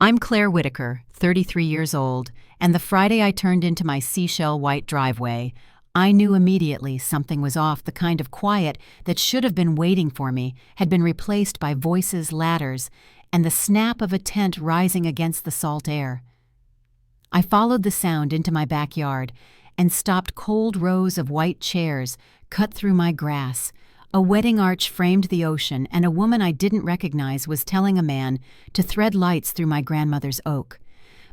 I'm Claire Whitaker, 33 years old, and the Friday I turned into my seashell white driveway, I knew immediately something was off. The kind of quiet that should have been waiting for me had been replaced by voices, ladders, and the snap of a tent rising against the salt air. I followed the sound into my backyard and stopped. Cold rows of white chairs cut through my grass. A wedding arch framed the ocean, and a woman I didn't recognize was telling a man to thread lights through my grandmother's oak.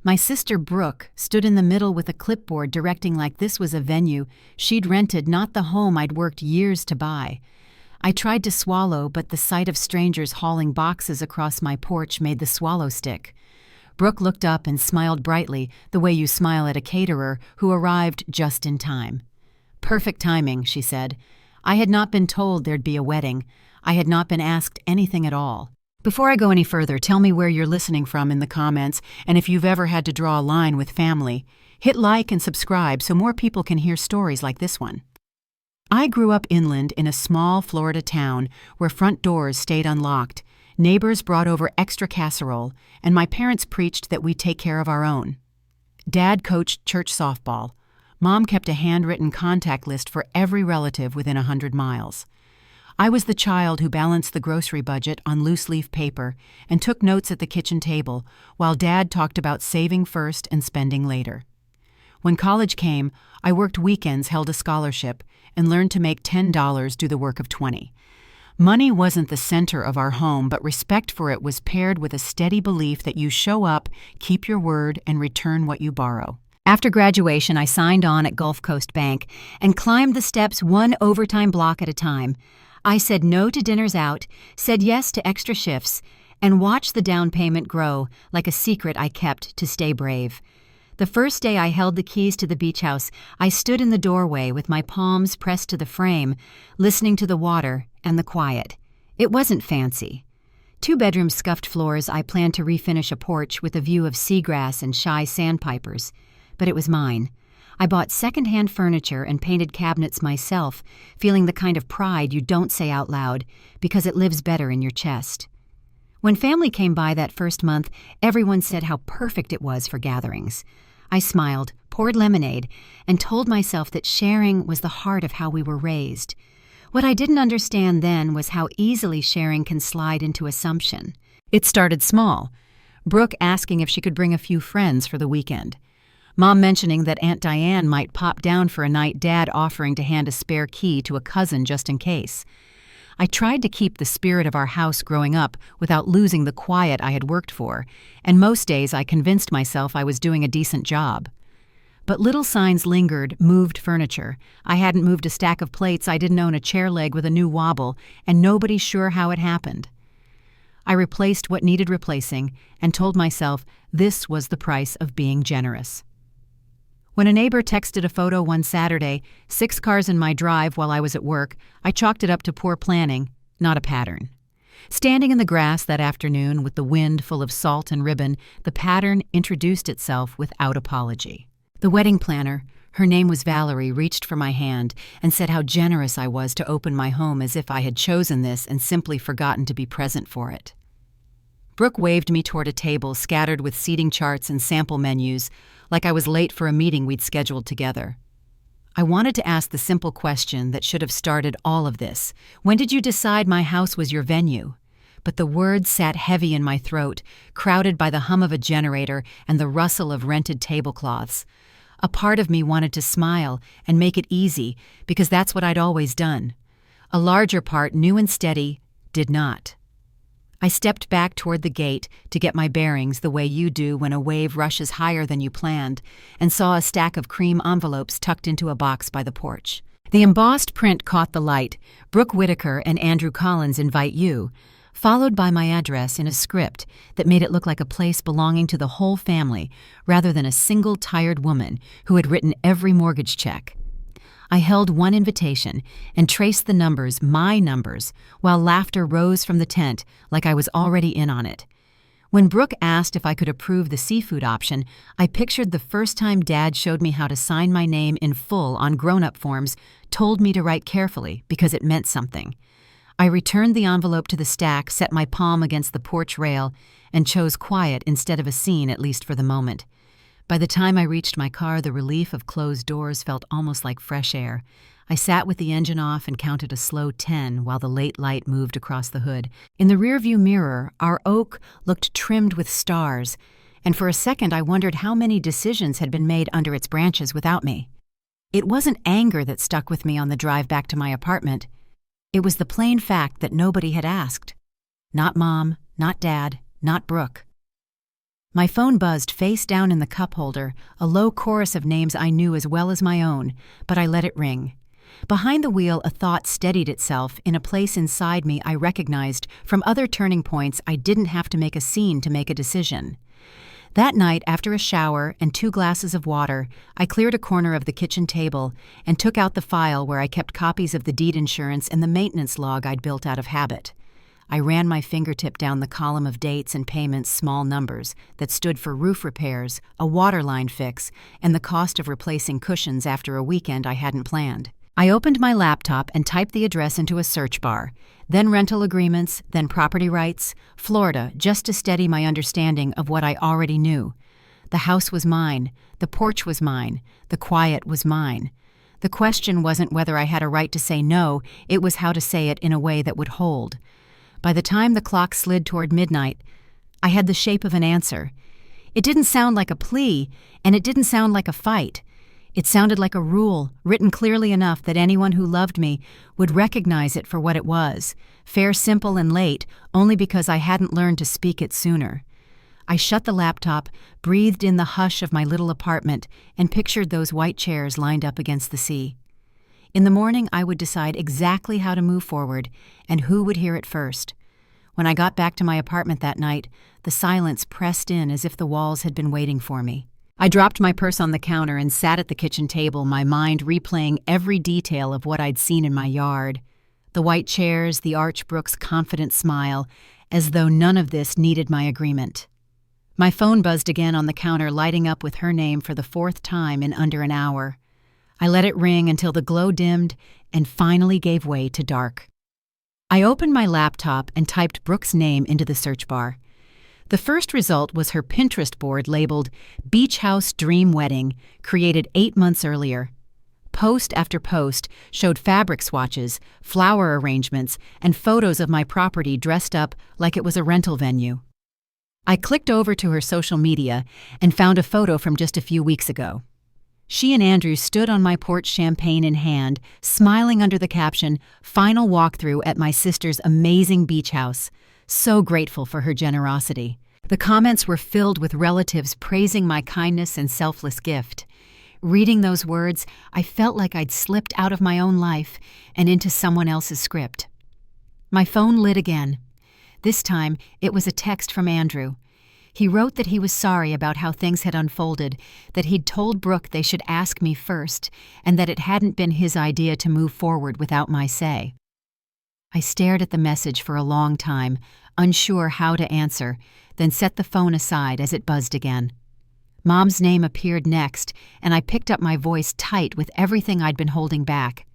My sister Brooke stood in the middle with a clipboard directing like this was a venue she'd rented, not the home I'd worked years to buy. I tried to swallow, but the sight of strangers hauling boxes across my porch made the swallow stick. Brooke looked up and smiled brightly, the way you smile at a caterer who arrived just in time. "Perfect timing," she said. I had not been told there'd be a wedding. I had not been asked anything at all. Before I go any further, tell me where you're listening from in the comments, and if you've ever had to draw a line with family. Hit like and subscribe so more people can hear stories like this one. I grew up inland in a small Florida town where front doors stayed unlocked, neighbors brought over extra casserole, and my parents preached that we take care of our own. Dad coached church softball. Mom kept a handwritten contact list for every relative within 100 miles. I was the child who balanced the grocery budget on loose-leaf paper and took notes at the kitchen table, while Dad talked about saving first and spending later. When college came, I worked weekends, held a scholarship, and learned to make $10 do the work of 20. Money wasn't the center of our home, but respect for it was paired with a steady belief that you show up, keep your word, and return what you borrow. After graduation, I signed on at Gulf Coast Bank and climbed the steps one overtime block at a time. I said no to dinners out, said yes to extra shifts, and watched the down payment grow like a secret I kept to stay brave. The first day I held the keys to the beach house, I stood in the doorway with my palms pressed to the frame, listening to the water and the quiet. It wasn't fancy. 2-bedroom scuffed floors. I planned to refinish a porch with a view of seagrass and shy sandpipers. But it was mine. I bought second-hand furniture and painted cabinets myself, feeling the kind of pride you don't say out loud because it lives better in your chest. When family came by that first month, everyone said how perfect it was for gatherings. I smiled, poured lemonade, and told myself that sharing was the heart of how we were raised. What I didn't understand then was how easily sharing can slide into assumption. It started small. Brooke asking if she could bring a few friends for the weekend. Mom mentioning that Aunt Diane might pop down for a night, Dad offering to hand a spare key to a cousin just in case. I tried to keep the spirit of our house growing up without losing the quiet I had worked for, and most days I convinced myself I was doing a decent job. But little signs lingered. Moved furniture. I hadn't moved a stack of plates. I didn't own a chair leg with a new wobble, and nobody's sure how it happened. I replaced what needed replacing and told myself this was the price of being generous. When a neighbor texted a photo one Saturday, 6 cars in my drive while I was at work, I chalked it up to poor planning, not a pattern. Standing in the grass that afternoon with the wind full of salt and ribbon, the pattern introduced itself without apology. The wedding planner, her name was Valerie, reached for my hand and said how generous I was to open my home as if I had chosen this and simply forgotten to be present for it. Brooke waved me toward a table scattered with seating charts and sample menus, like I was late for a meeting we'd scheduled together. I wanted to ask the simple question that should have started all of this. When did you decide my house was your venue? But the words sat heavy in my throat, crowded by the hum of a generator and the rustle of rented tablecloths. A part of me wanted to smile and make it easy, because that's what I'd always done. A larger part, new and steady, did not. I stepped back toward the gate to get my bearings the way you do when a wave rushes higher than you planned, and saw a stack of cream envelopes tucked into a box by the porch. The embossed print caught the light. Brooke Whitaker and Andrew Collins invite you, followed by my address in a script that made it look like a place belonging to the whole family rather than a single tired woman who had written every mortgage check. I held one invitation and traced the numbers, my numbers, while laughter rose from the tent like I was already in on it. When Brooke asked if I could approve the seafood option, I pictured the first time Dad showed me how to sign my name in full on grown-up forms, told me to write carefully because it meant something. I returned the envelope to the stack, set my palm against the porch rail, and chose quiet instead of a scene, at least for the moment. By the time I reached my car, the relief of closed doors felt almost like fresh air. I sat with the engine off and counted a slow 10 while the late light moved across the hood. In the rearview mirror, our oak looked trimmed with stars, and for a second I wondered how many decisions had been made under its branches without me. It wasn't anger that stuck with me on the drive back to my apartment. It was the plain fact that nobody had asked. Not Mom, not Dad, not Brooke. My phone buzzed face down in the cup holder, a low chorus of names I knew as well as my own, but I let it ring. Behind the wheel, a thought steadied itself in a place inside me I recognized from other turning points. I didn't have to make a scene to make a decision. That night, after a shower and 2 glasses of water, I cleared a corner of the kitchen table and took out the file where I kept copies of the deed insurance and the maintenance log I'd built out of habit. I ran my fingertip down the column of dates and payments, small numbers, that stood for roof repairs, a water line fix, and the cost of replacing cushions after a weekend I hadn't planned. I opened my laptop and typed the address into a search bar, then rental agreements, then property rights, Florida, just to steady my understanding of what I already knew. The house was mine, the porch was mine, the quiet was mine. The question wasn't whether I had a right to say no, it was how to say it in a way that would hold. By the time the clock slid toward midnight, I had the shape of an answer. It didn't sound like a plea, and it didn't sound like a fight. It sounded like a rule, written clearly enough that anyone who loved me would recognize it for what it was, fair, simple, and late, only because I hadn't learned to speak it sooner. I shut the laptop, breathed in the hush of my little apartment, and pictured those white chairs lined up against the sea. In the morning, I would decide exactly how to move forward and who would hear it first. When I got back to my apartment that night, the silence pressed in as if the walls had been waiting for me. I dropped my purse on the counter and sat at the kitchen table, my mind replaying every detail of what I'd seen in my yard. The white chairs, the arch Brooke's confident smile, as though none of this needed my agreement. My phone buzzed again on the counter, lighting up with her name for the 4th time in under an hour. I let it ring until the glow dimmed and finally gave way to dark. I opened my laptop and typed Brooke's name into the search bar. The first result was her Pinterest board labeled Beach House Dream Wedding, created 8 months earlier. Post after post showed fabric swatches, flower arrangements, and photos of my property dressed up like it was a rental venue. I clicked over to her social media and found a photo from just a few weeks ago. She and Andrew stood on my porch, champagne in hand, smiling under the caption, "Final walkthrough at my sister's amazing beach house." So grateful for her generosity. The comments were filled with relatives praising my kindness and selfless gift. Reading those words, I felt like I'd slipped out of my own life and into someone else's script. My phone lit again. This time, it was a text from Andrew. He wrote that he was sorry about how things had unfolded, that he'd told Brooke they should ask me first, and that it hadn't been his idea to move forward without my say. I stared at the message for a long time, unsure how to answer, then set the phone aside as it buzzed again. Mom's name appeared next, and I picked up my voice tight with everything I'd been holding back.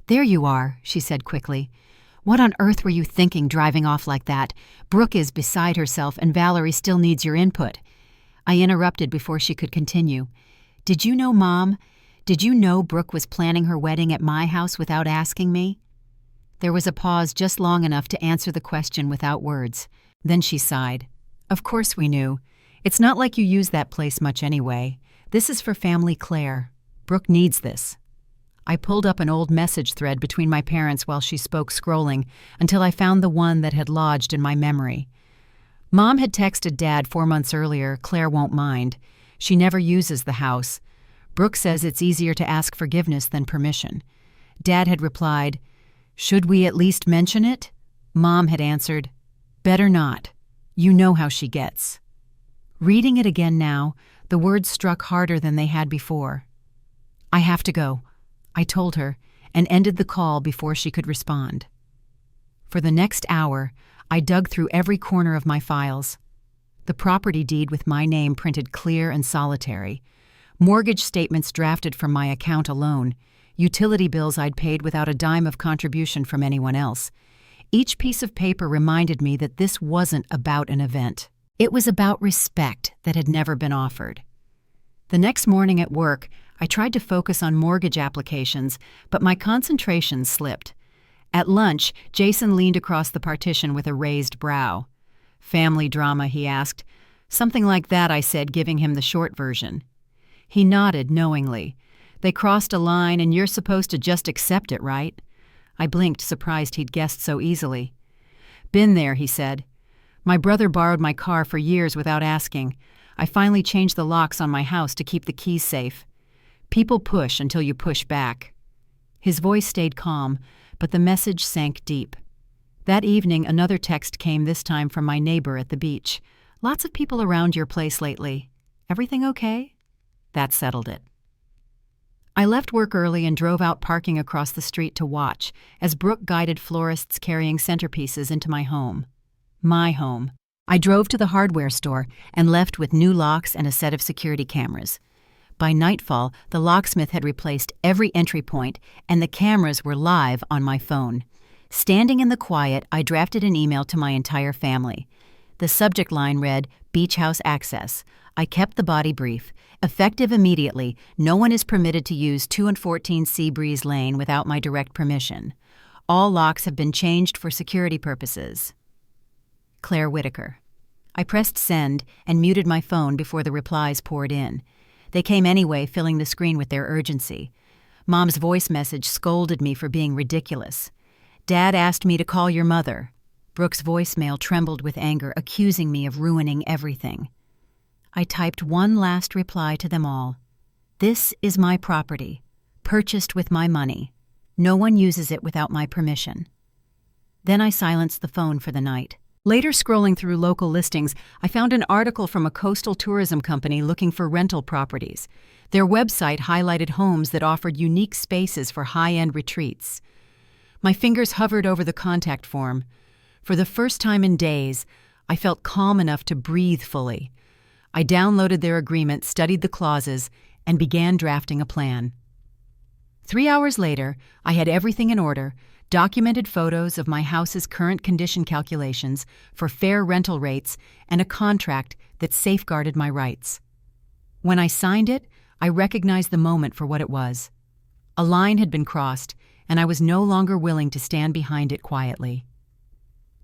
"There you are," she said quickly. "What on earth were you thinking driving off like that? Brooke is beside herself and Valerie still needs your input." I interrupted before she could continue. "Did you know, Mom? Did you know Brooke was planning her wedding at my house without asking me?" There was a pause just long enough to answer the question without words. Then she sighed. "Of course we knew. It's not like you use that place much anyway. This is for family Claire. Brooke needs this." I pulled up an old message thread between my parents while she spoke, scrolling, until I found the one that had lodged in my memory. Mom had texted Dad 4 months earlier, "Claire won't mind. She never uses the house. Brooke says it's easier to ask forgiveness than permission." Dad had replied, "Should we at least mention it?" Mom had answered, "Better not. You know how she gets." Reading it again now, the words struck harder than they had before. "I have to go," I told her, and ended the call before she could respond. For the next hour, I dug through every corner of my files. The property deed with my name printed clear and solitary. Mortgage statements drafted from my account alone. Utility bills I'd paid without a dime of contribution from anyone else. Each piece of paper reminded me that this wasn't about an event. It was about respect that had never been offered. The next morning at work, I tried to focus on mortgage applications, but my concentration slipped. At lunch, Jason leaned across the partition with a raised brow. "Family drama," he asked. "Something like that," I said, giving him the short version. He nodded knowingly. "They crossed a line and you're supposed to just accept it, right?" I blinked, surprised he'd guessed so easily. "Been there," he said. "My brother borrowed my car for years without asking. I finally changed the locks on my house to keep the keys safe. People push until you push back." His voice stayed calm, but the message sank deep. That evening, another text came, this time from my neighbor at the beach. "Lots of people around your place lately. Everything okay?" That settled it. I left work early and drove out, parking across the street to watch as Brooke guided florists carrying centerpieces into my home. My home. I drove to the hardware store and left with new locks and a set of security cameras. By nightfall, the locksmith had replaced every entry point and the cameras were live on my phone. Standing in the quiet, I drafted an email to my entire family. The subject line read, "Beach House Access." I kept the body brief. "Effective immediately. No one is permitted to use 214 Seabreeze Lane without my direct permission. All locks have been changed for security purposes. Claire Whitaker." I pressed send and muted my phone before the replies poured in. They came anyway, filling the screen with their urgency. Mom's voice message scolded me for being ridiculous. "Dad asked me to call your mother." Brooke's voicemail trembled with anger, accusing me of ruining everything. I typed one last reply to them all. "This is my property, purchased with my money. No one uses it without my permission." Then I silenced the phone for the night. Later, scrolling through local listings, I found an article from a coastal tourism company looking for rental properties. Their website highlighted homes that offered unique spaces for high-end retreats. My fingers hovered over the contact form. For the first time in days, I felt calm enough to breathe fully. I downloaded their agreement, studied the clauses, and began drafting a plan. 3 hours later, I had everything in order, documented photos of my house's current condition calculations for fair rental rates, and a contract that safeguarded my rights. When I signed it, I recognized the moment for what it was. A line had been crossed, and I was no longer willing to stand behind it quietly.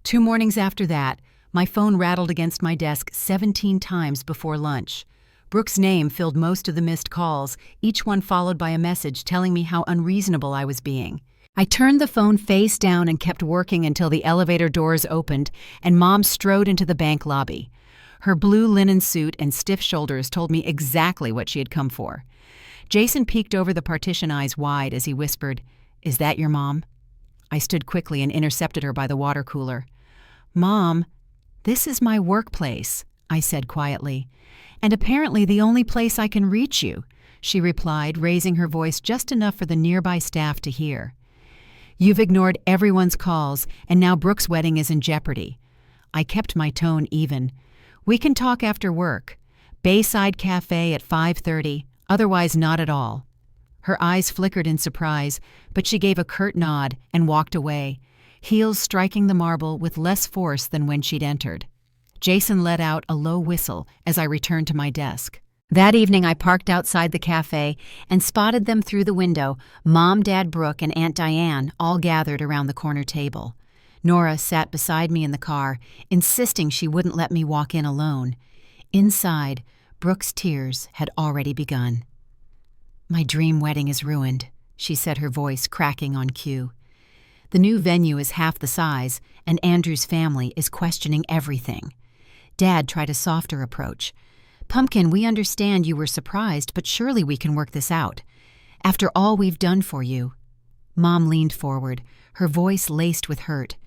2 mornings after that, my phone rattled against my desk 17 times before lunch. Brooke's name filled most of the missed calls, each one followed by a message telling me how unreasonable I was being. I turned the phone face down and kept working until the elevator doors opened and Mom strode into the bank lobby. Her blue linen suit and stiff shoulders told me exactly what she had come for. Jason peeked over the partition, eyes wide, as he whispered, "Is that your mom?" I stood quickly and intercepted her by the water cooler. "Mom, this is my workplace," I said quietly. "And apparently the only place I can reach you," she replied, raising her voice just enough for the nearby staff to hear. "You've ignored everyone's calls, and now Brooke's wedding is in jeopardy." I kept my tone even. "We can talk after work. Bayside Cafe at 5:30, otherwise not at all." Her eyes flickered in surprise, but she gave a curt nod and walked away, heels striking the marble with less force than when she'd entered. Jason let out a low whistle as I returned to my desk. That evening I parked outside the cafe and spotted them through the window, Mom, Dad, Brooke, and Aunt Diane all gathered around the corner table. Nora sat beside me in the car, insisting she wouldn't let me walk in alone. Inside, Brooke's tears had already begun. "My dream wedding is ruined," she said, her voice cracking on cue. "The new venue is half the size, and Andrew's family is questioning everything." Dad tried a softer approach. "Pumpkin, we understand you were surprised, but surely we can work this out. After all we've done for you." Mom leaned forward, her voice laced with hurt.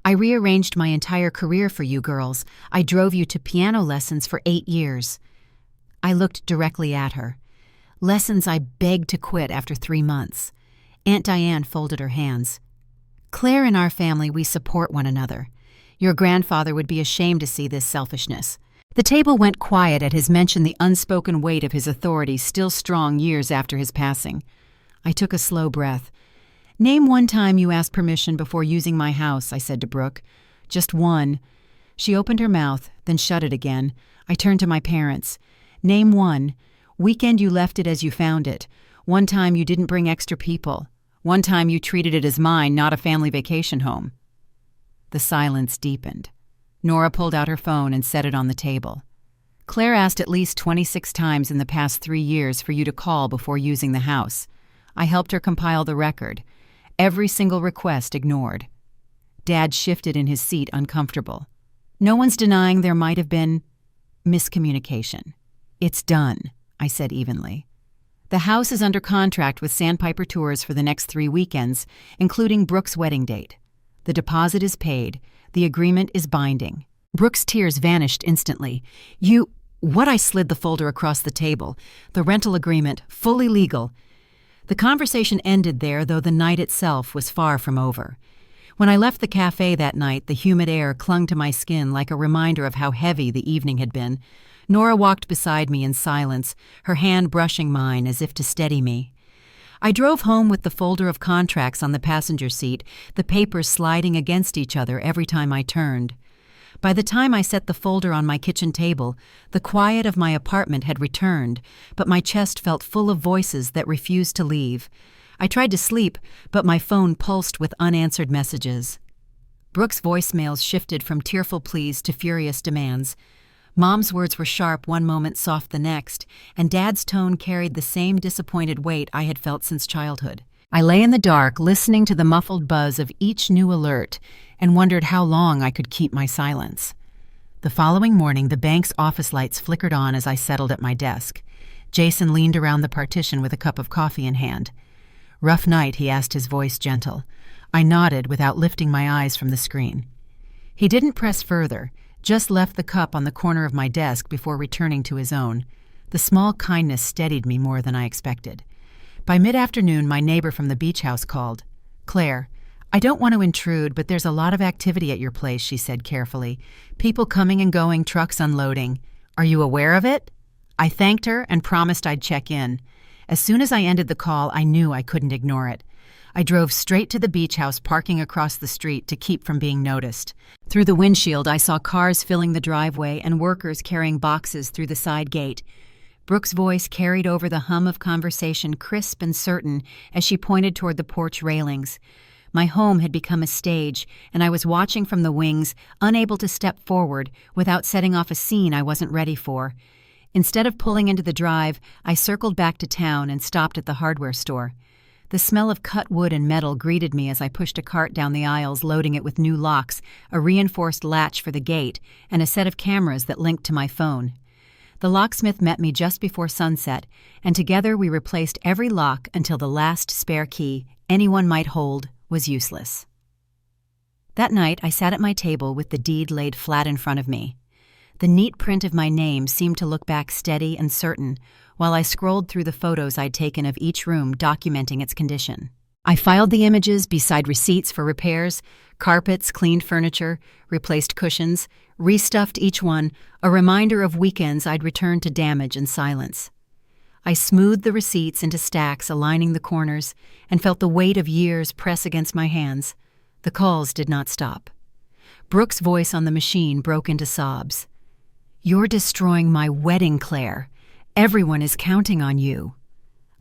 "I rearranged my entire career for you girls. I drove you to piano lessons for 8 years. I looked directly at her. Lessons I begged to quit after 3 months. Aunt Diane folded her hands. "Claire and our family, we support one another. Your grandfather would be ashamed to see this selfishness." The table went quiet at his mention, the unspoken weight of his authority still strong years after his passing. I took a slow breath. "Name one time you asked permission before using my house," I said to Brooke. "Just one." She opened her mouth, then shut it again. I turned to my parents. "Name one. Weekend you left it as you found it. One time you didn't bring extra people. One time you treated it as mine, not a family vacation home." The silence deepened. Nora pulled out her phone and set it on the table. "Claire asked at least 26 times in the past 3 years for you to call before using the house. I helped her compile the record. Every single request ignored." Dad shifted in his seat, uncomfortable. "No one's denying there might have been miscommunication. It's done," I said evenly. "The house is under contract with Sandpiper Tours for the next 3 weekends, including Brooke's wedding date. The deposit is paid. The agreement is binding." Brooke's tears vanished instantly. What? I slid the folder across the table. The rental agreement, fully legal. The conversation ended there, though the night itself was far from over. When I left the cafe that night, the humid air clung to my skin like a reminder of how heavy the evening had been. Nora walked beside me in silence, her hand brushing mine as if to steady me. I drove home with the folder of contracts on the passenger seat, the papers sliding against each other every time I turned. By the time I set the folder on my kitchen table, the quiet of my apartment had returned, but my chest felt full of voices that refused to leave. I tried to sleep, but my phone pulsed with unanswered messages. Brooke's voicemails shifted from tearful pleas to furious demands. Mom's words were sharp one moment, soft the next, and Dad's tone carried the same disappointed weight I had felt since childhood. I lay in the dark, listening to the muffled buzz of each new alert, and wondered how long I could keep my silence. The following morning, the bank's office lights flickered on as I settled at my desk. Jason leaned around the partition with a cup of coffee in hand. "Rough night," he asked, his voice gentle. I nodded without lifting my eyes from the screen. He didn't press further, just left the cup on the corner of my desk before returning to his own. The small kindness steadied me more than I expected. By mid-afternoon, my neighbor from the beach house called. "Claire, I don't want to intrude, but there's a lot of activity at your place," she said carefully. "People coming and going, trucks unloading. Are you aware of it?" I thanked her and promised I'd check in. As soon as I ended the call, I knew I couldn't ignore it. I drove straight to the beach house, parking across the street to keep from being noticed. Through the windshield, I saw cars filling the driveway and workers carrying boxes through the side gate. Brooke's voice carried over the hum of conversation, crisp and certain, as she pointed toward the porch railings. My home had become a stage, and I was watching from the wings, unable to step forward without setting off a scene I wasn't ready for. Instead of pulling into the drive, I circled back to town and stopped at the hardware store. The smell of cut wood and metal greeted me as I pushed a cart down the aisles, loading it with new locks, a reinforced latch for the gate, and a set of cameras that linked to my phone. The locksmith met me just before sunset, and together we replaced every lock until the last spare key anyone might hold was useless. That night, I sat at my table with the deed laid flat in front of me. The neat print of my name seemed to look back steady and certain, while I scrolled through the photos I'd taken of each room, documenting its condition. I filed the images beside receipts for repairs, carpets, cleaned furniture, replaced cushions, restuffed each one, a reminder of weekends I'd returned to damage and silence. I smoothed the receipts into stacks, aligning the corners, and felt the weight of years press against my hands. The calls did not stop. Brooke's voice on the machine broke into sobs. "You're destroying my wedding, Claire. Everyone is counting on you."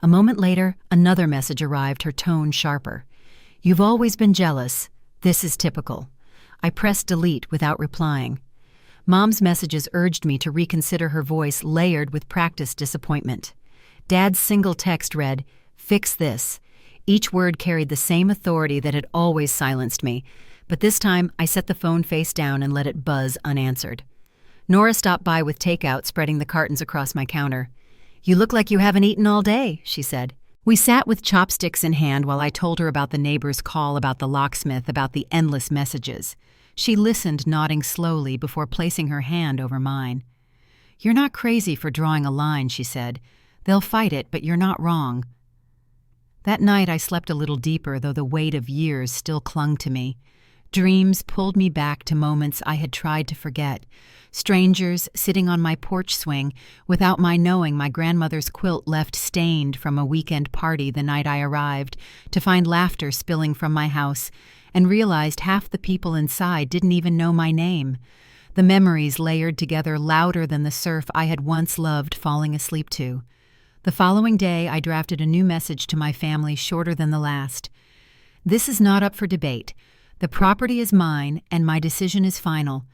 A moment later, another message arrived, her tone sharper. "You've always been jealous. This is typical." I pressed delete without replying. Mom's messages urged me to reconsider, her voice layered with practiced disappointment. Dad's single text read, "Fix this." Each word carried the same authority that had always silenced me, but this time I set the phone face down and let it buzz unanswered. Nora stopped by with takeout, spreading the cartons across my counter. "You look like you haven't eaten all day," she said. We sat with chopsticks in hand while I told her about the neighbor's call, about the locksmith, about the endless messages. She listened, nodding slowly before placing her hand over mine. "You're not crazy for drawing a line," she said. "They'll fight it, but you're not wrong." That night I slept a little deeper, though the weight of years still clung to me. Dreams pulled me back to moments I had tried to forget. Strangers sitting on my porch swing without my knowing my grandmother's quilt left stained from a weekend party the night I arrived, to find laughter spilling from my house, and realized half the people inside didn't even know my name. The memories layered together louder than the surf I had once loved falling asleep to. The following day, I drafted a new message to my family shorter than the last. This is not up for debate. The property is mine, and my decision is final.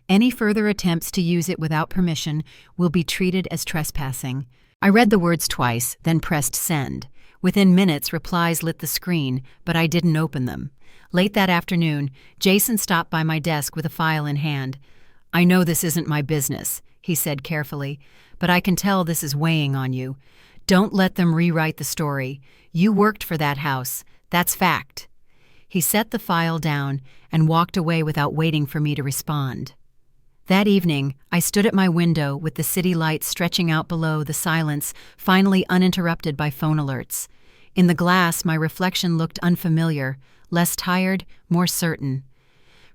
Any further attempts to use it without permission will be treated as trespassing. I read the words twice, then pressed send. Within minutes, replies lit the screen, but I didn't open them. Late that afternoon, Jason stopped by my desk with a file in hand. "I know this isn't my business," he said carefully, "but I can tell this is weighing on you. Don't let them rewrite the story. You worked for that house. That's fact." He set the file down and walked away without waiting for me to respond. That evening, I stood at my window with the city lights stretching out below, the silence finally uninterrupted by phone alerts. In the glass, my reflection looked unfamiliar, less tired, more certain.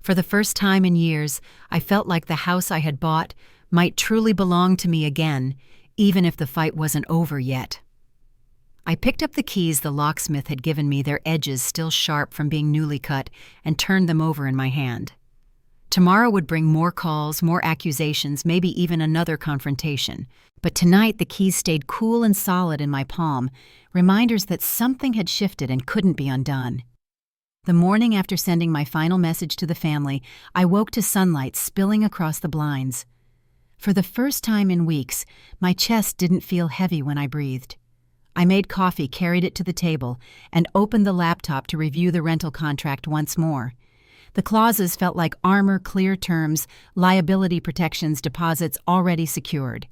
For the first time in years, I felt like the house I had bought might truly belong to me again, even if the fight wasn't over yet. I picked up the keys the locksmith had given me, their edges still sharp from being newly cut, and turned them over in my hand. Tomorrow would bring more calls, more accusations, maybe even another confrontation. But tonight the keys stayed cool and solid in my palm, reminders that something had shifted and couldn't be undone. The morning after sending my final message to the family, I woke to sunlight spilling across the blinds. For the first time in weeks, my chest didn't feel heavy when I breathed. I made coffee, carried it to the table, and opened the laptop to review the rental contract once more. The clauses felt like armor, clear terms, liability protections, deposits already secured.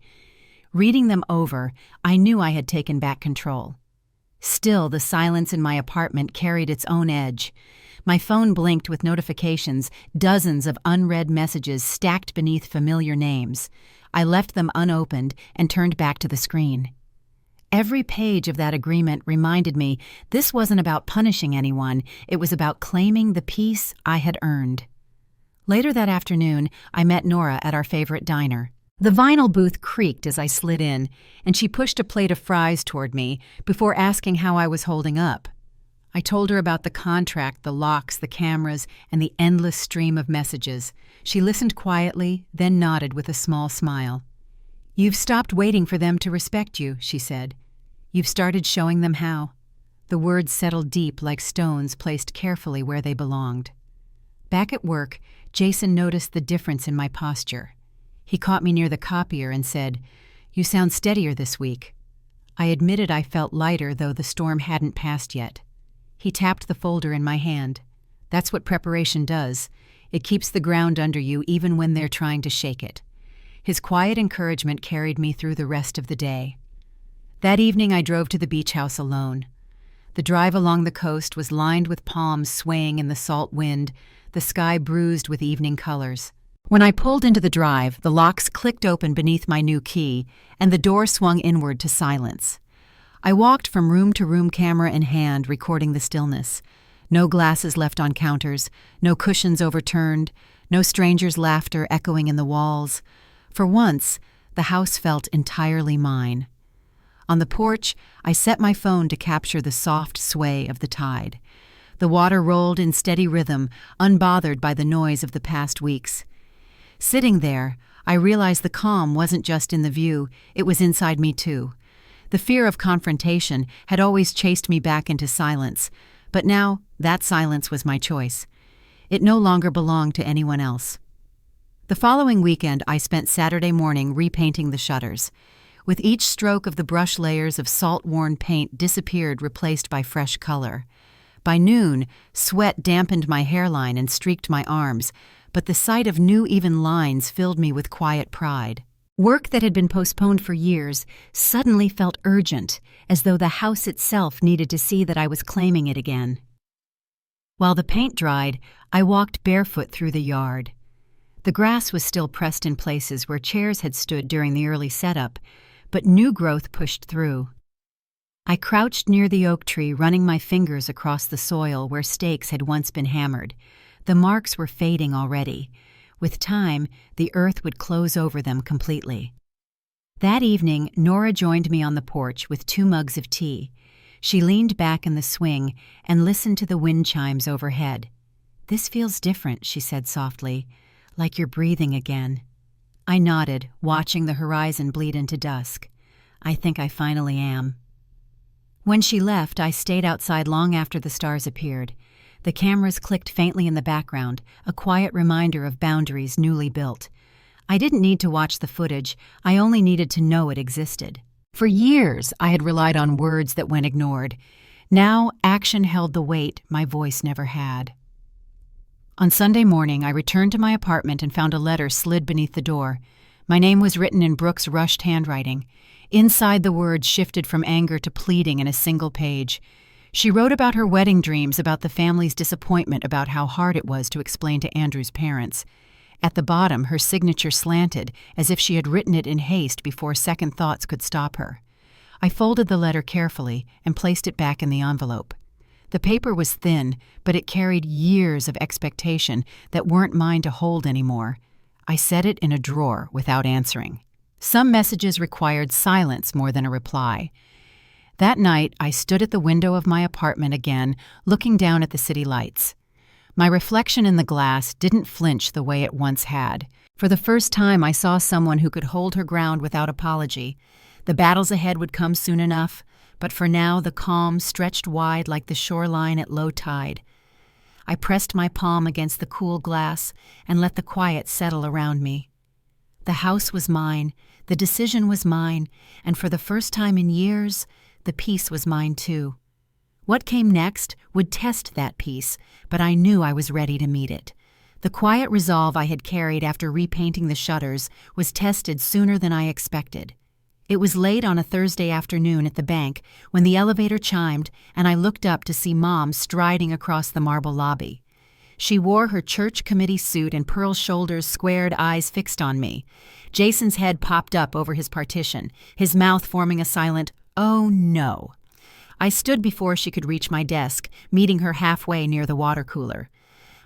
Reading them over, I knew I had taken back control. Still, the silence in my apartment carried its own edge. My phone blinked with notifications, dozens of unread messages stacked beneath familiar names. I left them unopened and turned back to the screen. Every page of that agreement reminded me this wasn't about punishing anyone, it was about claiming the peace I had earned. Later that afternoon, I met Nora at our favorite diner. The vinyl booth creaked as I slid in, and she pushed a plate of fries toward me before asking how I was holding up. I told her about the contract, the locks, the cameras, and the endless stream of messages. She listened quietly, then nodded with a small smile. "You've stopped waiting for them to respect you," she said. "You've started showing them how." The words settled deep like stones placed carefully where they belonged. Back at work, Jason noticed the difference in my posture. He caught me near the copier and said, "You sound steadier this week." I admitted I felt lighter, though the storm hadn't passed yet. He tapped the folder in my hand. "That's what preparation does. It keeps the ground under you even when they're trying to shake it." His quiet encouragement carried me through the rest of the day. That evening I drove to the beach house alone. The drive along the coast was lined with palms swaying in the salt wind, the sky bruised with evening colors. When I pulled into the drive, the locks clicked open beneath my new key, and the door swung inward to silence. I walked from room to room, camera in hand, recording the stillness. No glasses left on counters, no cushions overturned, no strangers' laughter echoing in the walls. For once, the house felt entirely mine. On the porch, I set my phone to capture the soft sway of the tide. The water rolled in steady rhythm, unbothered by the noise of the past weeks. Sitting there, I realized the calm wasn't just in the view, it was inside me too. The fear of confrontation had always chased me back into silence, but now that silence was my choice. It no longer belonged to anyone else. The following weekend, I spent Saturday morning repainting the shutters. With each stroke of the brush, layers of salt-worn paint disappeared, replaced by fresh color. By noon, sweat dampened my hairline and streaked my arms, but the sight of new even lines filled me with quiet pride. Work that had been postponed for years suddenly felt urgent, as though the house itself needed to see that I was claiming it again. While the paint dried, I walked barefoot through the yard. The grass was still pressed in places where chairs had stood during the early setup, but new growth pushed through. I crouched near the oak tree, running my fingers across the soil where stakes had once been hammered. The marks were fading already. With time, the earth would close over them completely. That evening, Nora joined me on the porch with 2 mugs of tea. She leaned back in the swing and listened to the wind chimes overhead. "This feels different," she said softly, "like you're breathing again." I nodded, watching the horizon bleed into dusk. "I think I finally am." When she left, I stayed outside long after the stars appeared. The cameras clicked faintly in the background, a quiet reminder of boundaries newly built. I didn't need to watch the footage, I only needed to know it existed. For years, I had relied on words that went ignored. Now, action held the weight my voice never had. On Sunday morning, I returned to my apartment and found a letter slid beneath the door. My name was written in Brooke's rushed handwriting. Inside, the words shifted from anger to pleading in a single page. She wrote about her wedding dreams, about the family's disappointment, about how hard it was to explain to Andrew's parents. At the bottom, her signature slanted, as if she had written it in haste before second thoughts could stop her. I folded the letter carefully and placed it back in the envelope. The paper was thin, but it carried years of expectation that weren't mine to hold anymore. I set it in a drawer without answering. Some messages required silence more than a reply. That night, I stood at the window of my apartment again, looking down at the city lights. My reflection in the glass didn't flinch the way it once had. For the first time, I saw someone who could hold her ground without apology. The battles ahead would come soon enough, but for now the calm stretched wide like the shoreline at low tide. I pressed my palm against the cool glass and let the quiet settle around me. The house was mine, the decision was mine, and for the first time in years, the peace was mine too. What came next would test that peace, but I knew I was ready to meet it. The quiet resolve I had carried after repainting the shutters was tested sooner than I expected. It was late on a Thursday afternoon at the bank when the elevator chimed and I looked up to see Mom striding across the marble lobby. She wore her church committee suit and pearl shoulders, squared, eyes fixed on me. Jason's head popped up over his partition, his mouth forming a silent, "Oh no." I stood before she could reach my desk, meeting her halfway near the water cooler.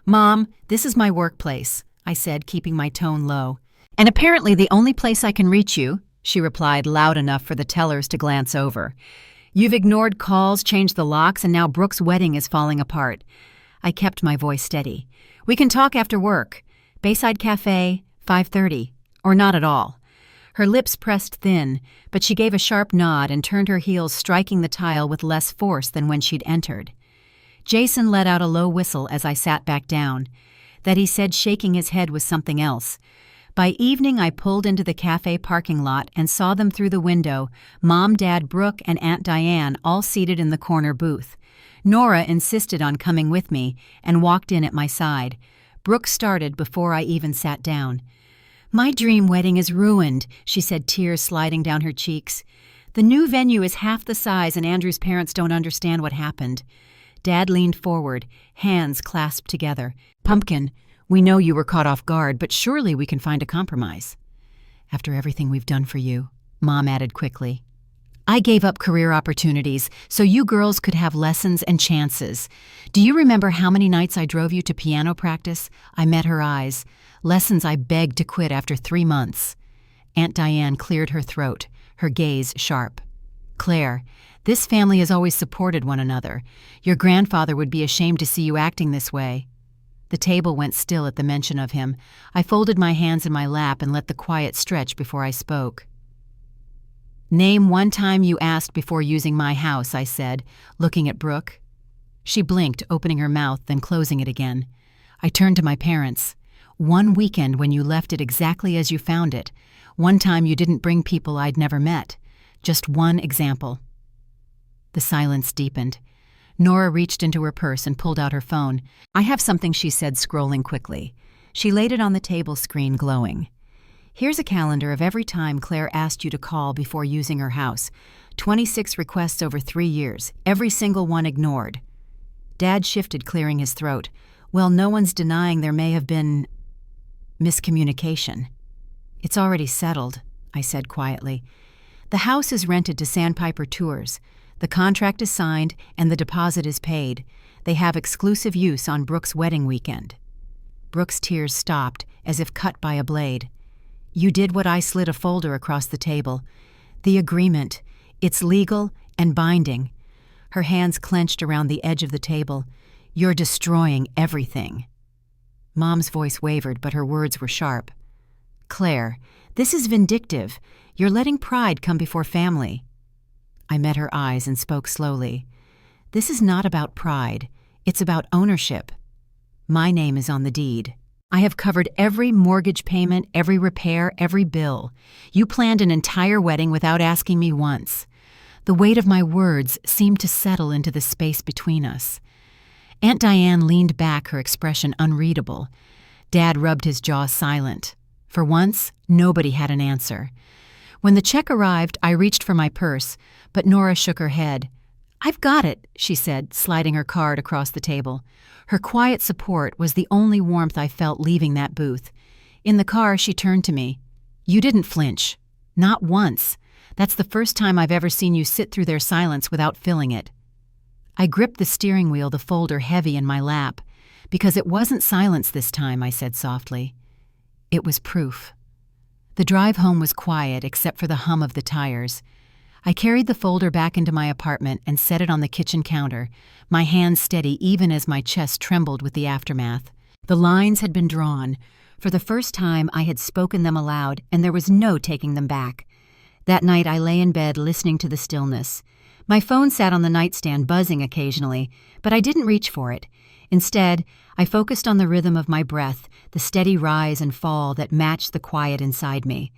"Mom, this is my workplace," I said, keeping my tone low. "And apparently the only place I can reach you," she replied loud enough for the tellers to glance over. "You've ignored calls, changed the locks, and now Brooke's wedding is falling apart." I kept my voice steady. "We can talk after work. Bayside Cafe, 5:30, or not at all." Her lips pressed thin, but she gave a sharp nod and turned her heels, striking the tile with less force than when she'd entered. Jason let out a low whistle as I sat back down. That he said shaking his head was something else. By evening, I pulled into the cafe parking lot and saw them through the window, Mom, Dad, Brooke, and Aunt Diane all seated in the corner booth. Nora insisted on coming with me and walked in at my side. Brooke started before I even sat down. "My dream wedding is ruined," she said, tears sliding down her cheeks. "The new venue is half the size and Andrew's parents don't understand what happened." Dad leaned forward, hands clasped together. "Pumpkin, we know you were caught off guard, but surely we can find a compromise." "After everything we've done for you," Mom added quickly. "I gave up career opportunities so you girls could have lessons and chances. Do you remember how many nights I drove you to piano practice?" I met her eyes. Lessons I begged to quit after 3 months. Aunt Diane cleared her throat, her gaze sharp. "Claire, this family has always supported one another. Your grandfather would be ashamed to see you acting this way." The table went still at the mention of him. I folded my hands in my lap and let the quiet stretch before I spoke. "Name one time you asked before using my house," I said, looking at Brooke. She blinked, opening her mouth, then closing it again. I turned to my parents. "One weekend when you left it exactly as you found it. One time you didn't bring people I'd never met. Just one example." The silence deepened. Nora reached into her purse and pulled out her phone. "I have something," she said, scrolling quickly. She laid it on the table screen, glowing. "Here's a calendar of every time Claire asked you to call before using her house. 26 requests over 3 years, every single one ignored." Dad shifted, clearing his throat. "Well, no one's denying there may have been miscommunication." "It's already settled," I said quietly. "The house is rented to Sandpiper Tours. The contract is signed and the deposit is paid. They have exclusive use on Brooke's wedding weekend." Brooke's tears stopped, as if cut by a blade. "You did what I slid a folder across the table. The agreement. It's legal and binding." Her hands clenched around the edge of the table. "You're destroying everything." Mom's voice wavered, but her words were sharp. "Claire, this is vindictive. You're letting pride come before family." I met her eyes and spoke slowly. "This is not about pride. It's about ownership. My name is on the deed. I have covered every mortgage payment, every repair, every bill. You planned an entire wedding without asking me once." The weight of my words seemed to settle into the space between us. Aunt Diane leaned back, her expression unreadable. Dad rubbed his jaw silent. For once, nobody had an answer. When the check arrived, I reached for my purse, but Nora shook her head. "I've got it," she said, sliding her card across the table. Her quiet support was the only warmth I felt leaving that booth. In the car, she turned to me. "You didn't flinch. Not once. That's the first time I've ever seen you sit through their silence without filling it." I gripped the steering wheel, the folder heavy in my lap. "Because it wasn't silence this time," I said softly. It was proof. The drive home was quiet except for the hum of the tires. I carried the folder back into my apartment and set it on the kitchen counter, my hands steady even as my chest trembled with the aftermath. The lines had been drawn. For the first time, I had spoken them aloud, and there was no taking them back. That night, I lay in bed listening to the stillness. My phone sat on the nightstand, buzzing occasionally, but I didn't reach for it. Instead, I focused on the rhythm of my breath, the steady rise and fall that matched the quiet inside me.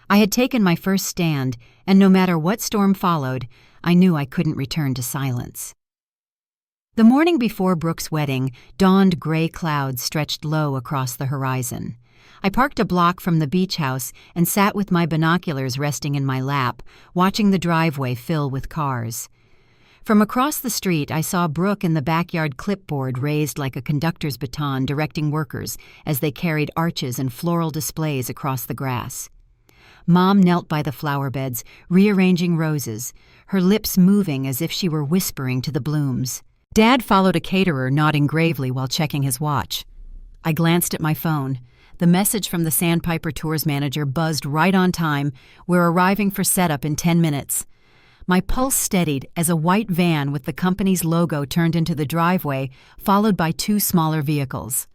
I had taken my first stand, and no matter what storm followed, I knew I couldn't return to silence. The morning before Brooke's wedding dawned gray clouds stretched low across the horizon. I parked a block from the beach house and sat with my binoculars resting in my lap, watching the driveway fill with cars. From across the street, I saw Brooke in the backyard, clipboard raised like a conductor's baton directing workers as they carried arches and floral displays across the grass. Mom knelt by the flower beds, rearranging roses, her lips moving as if she were whispering to the blooms. Dad followed a caterer, nodding gravely while checking his watch. I glanced at my phone. The message from the Sandpiper Tours manager buzzed right on time. "We're arriving for setup in 10 minutes. My pulse steadied as a white van with the company's logo turned into the driveway, followed by 2 smaller vehicles.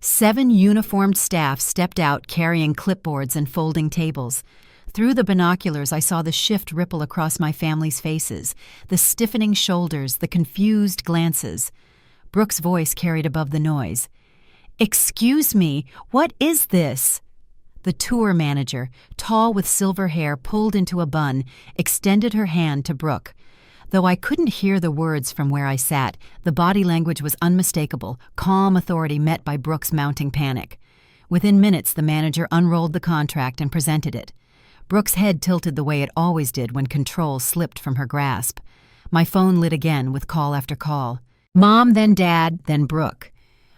7 uniformed staff stepped out carrying clipboards and folding tables. Through the binoculars, I saw the shift ripple across my family's faces, the stiffening shoulders, the confused glances. Brooke's voice carried above the noise. "Excuse me, what is this?" The tour manager, tall with silver hair pulled into a bun, extended her hand to Brooke. Though I couldn't hear the words from where I sat, the body language was unmistakable, calm authority met by Brooke's mounting panic. Within minutes, the manager unrolled the contract and presented it. Brooke's head tilted the way it always did when control slipped from her grasp. My phone lit again with call after call. Mom, then Dad, then Brooke.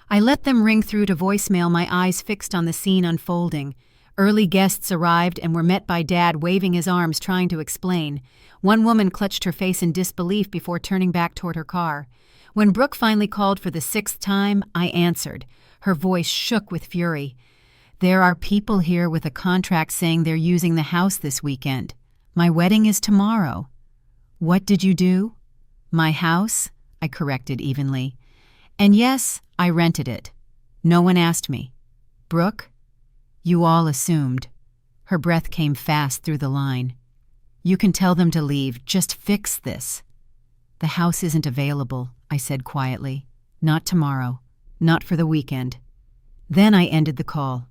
I let them ring through to voicemail, my eyes fixed on the scene unfolding. Early guests arrived and were met by Dad waving his arms, trying to explain. One woman clutched her face in disbelief before turning back toward her car. When Brooke finally called for the 6th time, I answered. Her voice shook with fury. "There are people here with a contract saying they're using the house this weekend. My wedding is tomorrow." "What did you do?" "My house," I corrected evenly. "And yes, I rented it. No one asked me." "Brooke?" "You all assumed." Her breath came fast through the line. "You can tell them to leave. Just fix this." "The house isn't available," I said quietly. "Not tomorrow. Not for the weekend." Then I ended the call.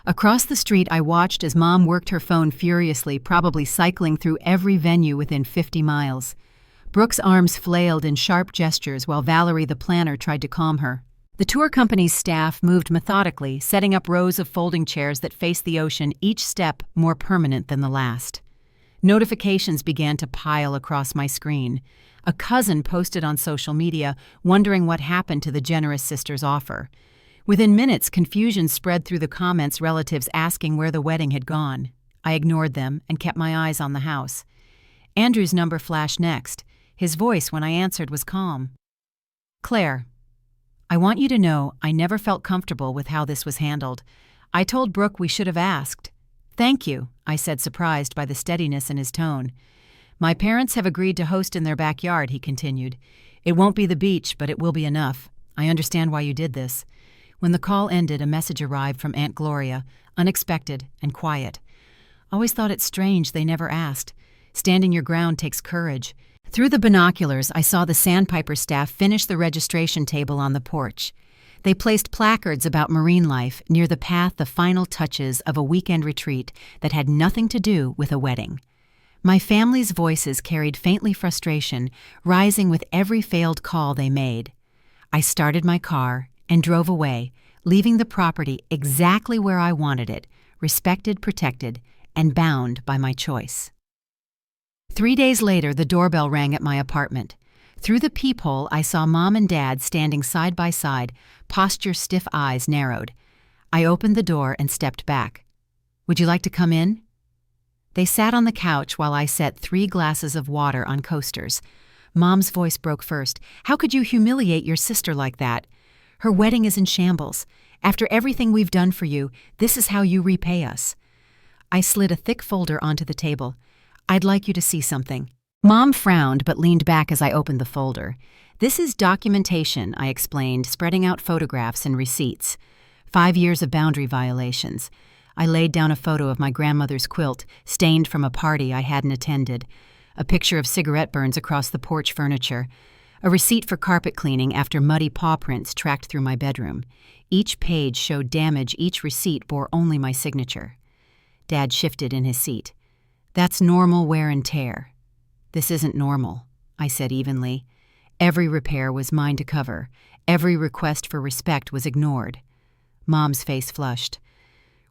Across the street, I watched as Mom worked her phone furiously, probably cycling through every venue within 50 miles. Brooke's arms flailed in sharp gestures while Valerie, the planner, tried to calm her. The tour company's staff moved methodically, setting up rows of folding chairs that faced the ocean, each step more permanent than the last. Notifications began to pile across my screen. A cousin posted on social media, wondering what happened to the generous sister's offer. Within minutes, confusion spread through the comments, relatives asking where the wedding had gone. I ignored them and kept my eyes on the house. Andrew's number flashed next. His voice, when I answered, was calm. "Claire, I want you to know I never felt comfortable with how this was handled. I told Brooke we should have asked. Thank you, I said, surprised by the steadiness in his tone. My parents have agreed to host in their backyard, he continued. It won't be the beach, but it will be enough. I understand why you did this. When the call ended, a message arrived from Aunt Gloria, unexpected and quiet. Always thought it strange they never asked. Standing your ground takes courage. Through the binoculars, I saw the Sandpiper staff finish the registration table on the porch. They placed placards about marine life near the path, the final touches of a weekend retreat that had nothing to do with a wedding. My family's voices carried faintly frustration, rising with every failed call they made. I started my car and drove away, leaving the property exactly where I wanted it, respected, protected, and bound by my choice. 3 days later, the doorbell rang at my apartment. Through the peephole, I saw Mom and Dad standing side by side, posture stiff, eyes narrowed. I opened the door and stepped back. Would you like to come in? They sat on the couch while I set 3 glasses of water on coasters. Mom's voice broke first. How could you humiliate your sister like that? Her wedding is in shambles. After everything we've done for you, this is how you repay us. I slid a thick folder onto the table. I'd like you to see something. Mom frowned but leaned back as I opened the folder. This is documentation, I explained, spreading out photographs and receipts. 5 years of boundary violations. I laid down a photo of my grandmother's quilt, stained from a party I hadn't attended. A picture of cigarette burns across the porch furniture. A receipt for carpet cleaning after muddy paw prints tracked through my bedroom. Each page showed damage, each receipt bore only my signature. Dad shifted in his seat. That's normal wear and tear. This isn't normal, I said evenly. Every repair was mine to cover. Every request for respect was ignored. Mom's face flushed.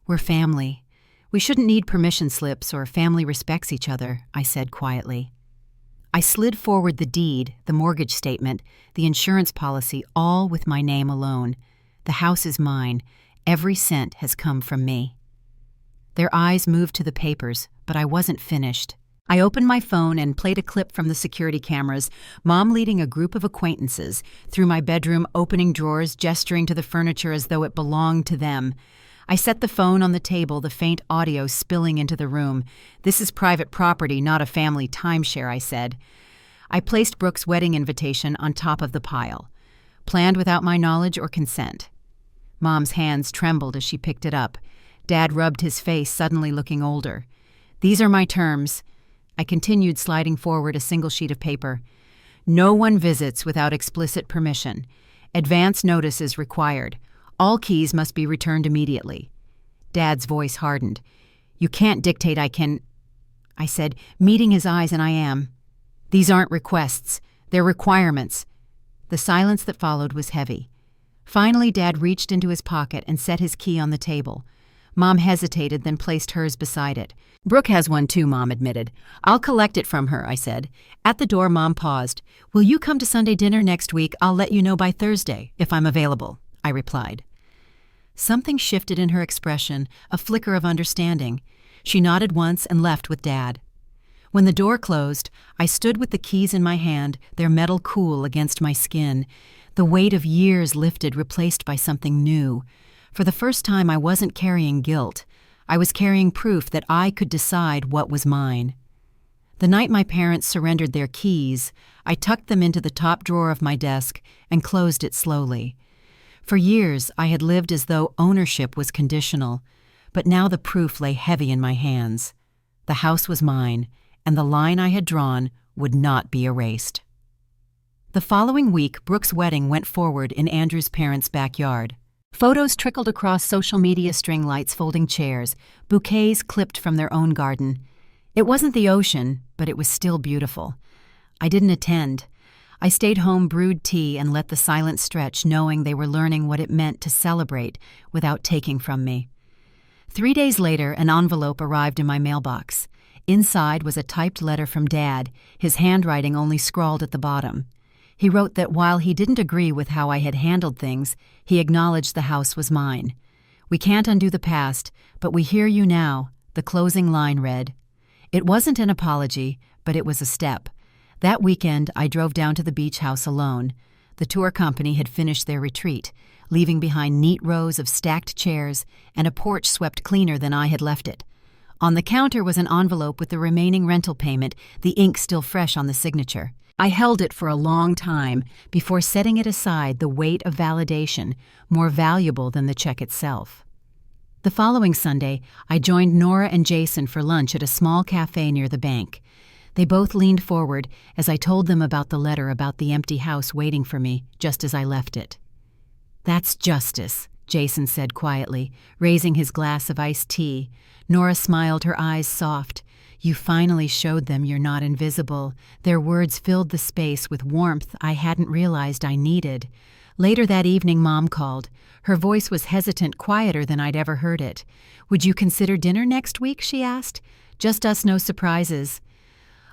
We're family. We shouldn't need permission slips or family respects each other, I said quietly. I slid forward the deed, the mortgage statement, the insurance policy, all with my name alone. The house is mine. Every cent has come from me. Their eyes moved to the papers, but I wasn't finished. I opened my phone and played a clip from the security cameras, Mom leading a group of acquaintances through my bedroom, opening drawers, gesturing to the furniture as though it belonged to them. I set the phone on the table, the faint audio spilling into the room. This is private property, not a family timeshare, I said. I placed Brooke's wedding invitation on top of the pile. Planned without my knowledge or consent. Mom's hands trembled as she picked it up. Dad rubbed his face, suddenly looking older. These are my terms. I continued, sliding forward a single sheet of paper. No one visits without explicit permission. Advance notice is required. All keys must be returned immediately. Dad's voice hardened. You can't dictate I said, meeting his eyes, and I am. These aren't requests. They're requirements. The silence that followed was heavy. Finally, Dad reached into his pocket and set his key on the table. Mom hesitated, then placed hers beside it. Brooke has one too, Mom admitted. I'll collect it from her, I said. At the door, Mom paused. Will you come to Sunday dinner next week? I'll let you know by Thursday, if I'm available, I replied. Something shifted in her expression, a flicker of understanding. She nodded once and left with Dad. When the door closed, I stood with the keys in my hand, their metal cool against my skin. The weight of years lifted, replaced by something new. For the first time, I wasn't carrying guilt. I was carrying proof that I could decide what was mine. The night my parents surrendered their keys, I tucked them into the top drawer of my desk and closed it slowly. For years, I had lived as though ownership was conditional, but now the proof lay heavy in my hands. The house was mine, and the line I had drawn would not be erased. The following week, Brooke's wedding went forward in Andrew's parents' backyard. Photos trickled across social media, string lights, folding chairs, bouquets clipped from their own garden. It wasn't the ocean, but it was still beautiful. I didn't attend. I stayed home, brewed tea, and let the silence stretch, knowing they were learning what it meant to celebrate without taking from me. 3 days later, an envelope arrived in my mailbox. Inside was a typed letter from Dad, his handwriting only scrawled at the bottom. He wrote that while he didn't agree with how I had handled things, he acknowledged the house was mine. We can't undo the past, but we hear you now, the closing line read. It wasn't an apology, but it was a step. That weekend, I drove down to the beach house alone. The tour company had finished their retreat, leaving behind neat rows of stacked chairs and a porch swept cleaner than I had left it. On the counter was an envelope with the remaining rental payment, the ink still fresh on the signature. I held it for a long time before setting it aside, the weight of validation, more valuable than the check itself. The following Sunday, I joined Nora and Jason for lunch at a small cafe near the bank. They both leaned forward as I told them about the letter about the empty house waiting for me just as I left it. "That's justice," Jason said quietly, raising his glass of iced tea. Nora smiled, her eyes soft. "You finally showed them you're not invisible." Their words filled the space with warmth I hadn't realized I needed. Later that evening, Mom called. Her voice was hesitant, quieter than I'd ever heard it. "Would you consider dinner next week?" she asked. "Just us, no surprises."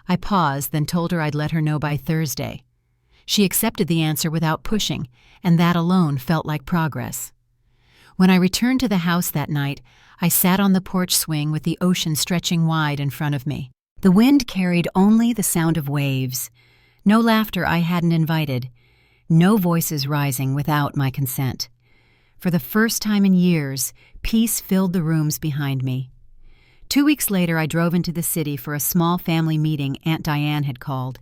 I paused, then told her I'd let her know by Thursday. She accepted the answer without pushing, and that alone felt like progress. When I returned to the house that night, I sat on the porch swing with the ocean stretching wide in front of me. The wind carried only the sound of waves. No laughter I hadn't invited. No voices rising without my consent. For the first time in years, peace filled the rooms behind me. 2 weeks later, I drove into the city for a small family meeting Aunt Diane had called.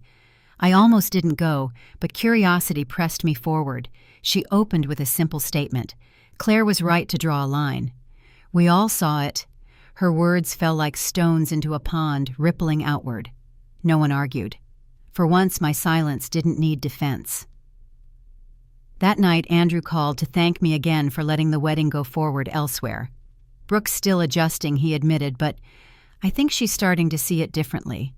I almost didn't go, but curiosity pressed me forward. She opened with a simple statement. Claire was right to draw a line. We all saw it. Her words fell like stones into a pond, rippling outward. No one argued. For once, my silence didn't need defense. That night, Andrew called to thank me again for letting the wedding go forward elsewhere. Brooke's still adjusting, he admitted, but I think she's starting to see it differently.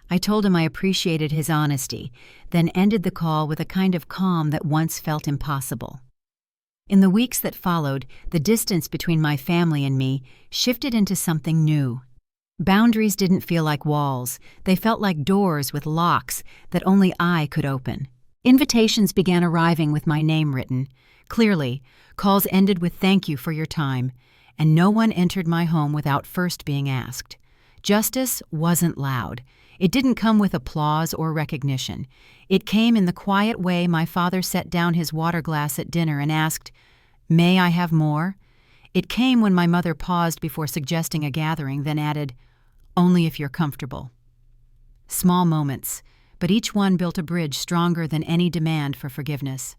I told him I appreciated his honesty, then ended the call with a kind of calm that once felt impossible. In the weeks that followed, the distance between my family and me shifted into something new. Boundaries didn't feel like walls. They felt like doors with locks that only I could open. Invitations began arriving with my name written. Clearly, calls ended with "thank you for your time," and no one entered my home without first being asked. Justice wasn't loud. It didn't come with applause or recognition. It came in the quiet way my father set down his water glass at dinner and asked, "May I have more?" It came when my mother paused before suggesting a gathering, then added, "Only if you're comfortable." Small moments, but each one built a bridge stronger than any demand for forgiveness.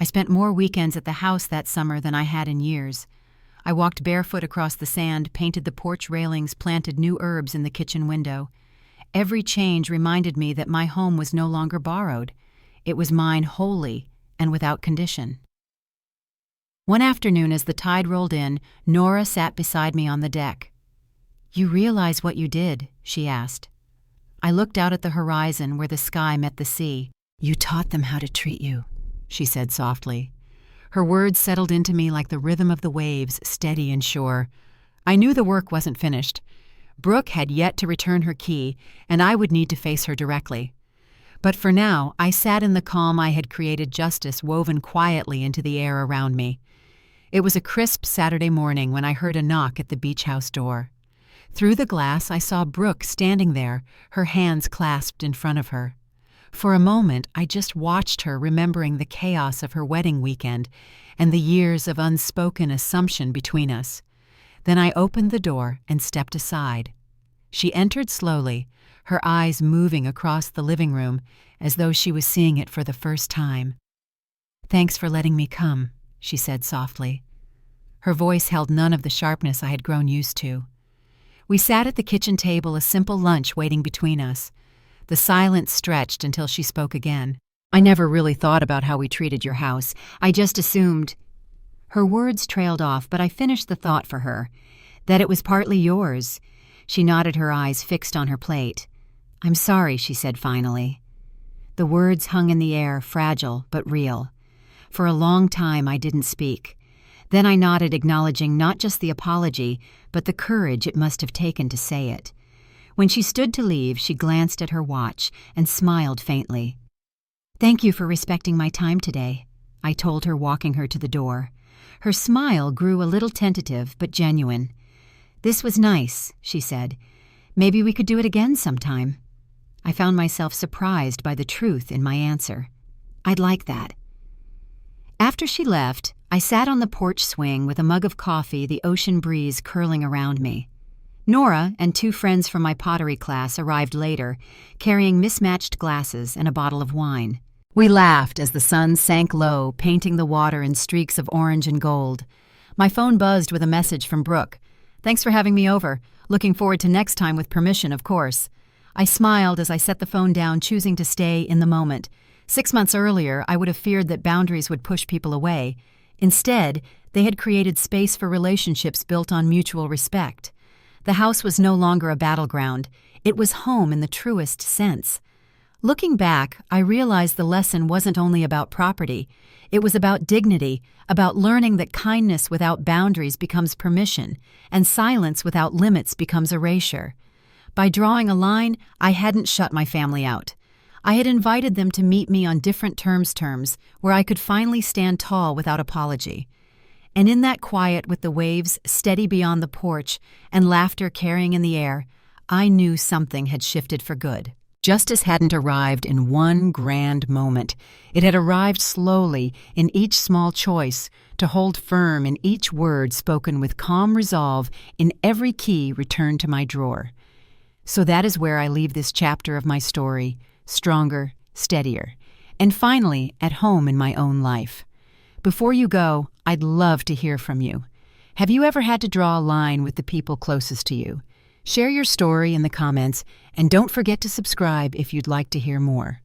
I spent more weekends at the house that summer than I had in years. I walked barefoot across the sand, painted the porch railings, planted new herbs in the kitchen window. Every change reminded me that my home was no longer borrowed. It was mine wholly and without condition. One afternoon, as the tide rolled in, Nora sat beside me on the deck. "You realize what you did?" she asked. I looked out at the horizon where the sky met the sea. "You taught them how to treat you," she said softly. Her words settled into me like the rhythm of the waves, steady and sure. I knew the work wasn't finished. Brooke had yet to return her key, and I would need to face her directly. But for now, I sat in the calm I had created, justice woven quietly into the air around me. It was a crisp Saturday morning when I heard a knock at the beach house door. Through the glass, I saw Brooke standing there, her hands clasped in front of her. For a moment, I just watched her, remembering the chaos of her wedding weekend and the years of unspoken assumption between us. Then I opened the door and stepped aside. She entered slowly, her eyes moving across the living room as though she was seeing it for the first time. "Thanks for letting me come," she said softly. Her voice held none of the sharpness I had grown used to. We sat at the kitchen table, a simple lunch waiting between us. The silence stretched until she spoke again. "I never really thought about how we treated your house. I just assumed—" Her words trailed off, but I finished the thought for her. "That it was partly yours." She nodded, her eyes fixed on her plate. "I'm sorry," she said finally. The words hung in the air, fragile but real. For a long time I didn't speak. Then I nodded, acknowledging not just the apology, but the courage it must have taken to say it. When she stood to leave, she glanced at her watch and smiled faintly. "Thank you for respecting my time today," I told her, walking her to the door. Her smile grew a little tentative but genuine. "This was nice," she said. "Maybe we could do it again sometime." I found myself surprised by the truth in my answer. I'd like that. After she left, I sat on the porch swing with a mug of coffee, the ocean breeze curling around me. Nora and 2 friends from my pottery class arrived later, carrying mismatched glasses and a bottle of wine. We laughed as the sun sank low, painting the water in streaks of orange and gold. My phone buzzed with a message from Brooke. "Thanks for having me over. Looking forward to next time with permission, of course." I smiled as I set the phone down, choosing to stay in the moment. 6 months earlier, I would have feared that boundaries would push people away. Instead, they had created space for relationships built on mutual respect. The house was no longer a battleground. It was home in the truest sense. Looking back, I realized the lesson wasn't only about property. It was about dignity, about learning that kindness without boundaries becomes permission, and silence without limits becomes erasure. By drawing a line, I hadn't shut my family out. I had invited them to meet me on different terms where I could finally stand tall without apology. And in that quiet, with the waves steady beyond the porch and laughter carrying in the air, I knew something had shifted for good. Justice hadn't arrived in one grand moment. It had arrived slowly in each small choice, to hold firm in each word spoken with calm resolve, in every key returned to my drawer. So that is where I leave this chapter of my story, stronger, steadier, and finally at home in my own life. Before you go, I'd love to hear from you. Have you ever had to draw a line with the people closest to you? Share your story in the comments, and don't forget to subscribe if you'd like to hear more.